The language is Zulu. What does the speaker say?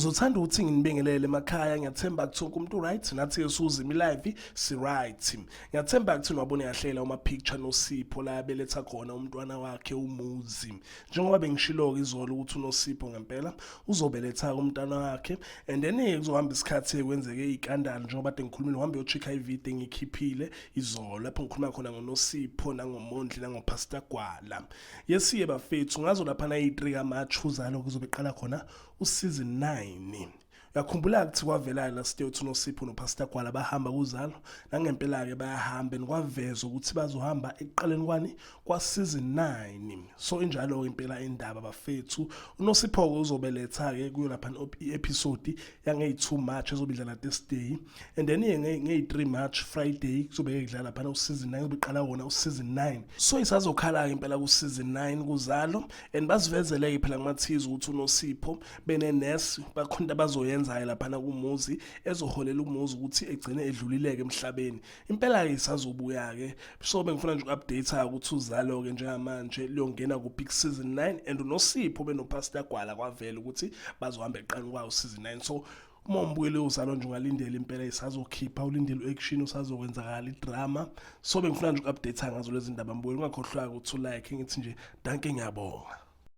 Ngizothanda ukuthi nginibingelele emakhaya. Ngiyathemba ukuthi wonke umuntu right nathi esuzima live si right. Ngiyathemba ukuthi nwabone yahlela uma picture Nosipho la beletha khona umntwana wakhe uMuzi. Njengoba bengishilo izolo ukuthi uNosipho ngempela uzobeletha umntwana wakhe and then kuzohamba isikhathi kwenzeke ikandalo njengoba kade ngikhulumile uhambe uyochecka ivideo engikhiphile izolo lapho ngikhuluma khona ngoNosipho nangomondli nangopastor Gwala. Yesiye bafethu ngazo lapha na i3 kaMarch Uzalo kuzobeqala khona season 9. Yakhumbula ukuthi kwavela la state uNosipho noPastor Gwala bahamba kuZalo nangempela ke bayahamba nikwavezwa ukuthi bazohamba eqaleni kwani kwa season 9. So injalo impela indaba bafethu uNosipho uzobeletha ke kuyo lapha episode yange2 March ezobidlala this day and then nge3 March Friday kuzobe kudlala lapha season 9 ubiqala wona season 9. So isazokhala ke impela ku season 9 kuZalo and basivezele phela kumathiza ukuthi uNosipho benenesi bakhonta bazoyenza laphana kuMuzi ezoholela uMuzi ukuthi egcine edlulileke emhlabeni. Impela ke isazobuya ke so bengifuna nje ukuupdate ukuthi Uzalo ke njengamanje liyongena ku big season 9 and uNosipho benoPastor Gwala kwavela ukuthi bazohamba eqani kwawo season 9. So uma umbuyele Uzalo nje ungalindela impela isazokhipha ulindele action usazokwenzakala idrama. So bengifuna nje ukuupdate ngazo lezi ndaba mbuyele ungakhohlwa ukuthi ulike ngithi nje danke ngiyabonga.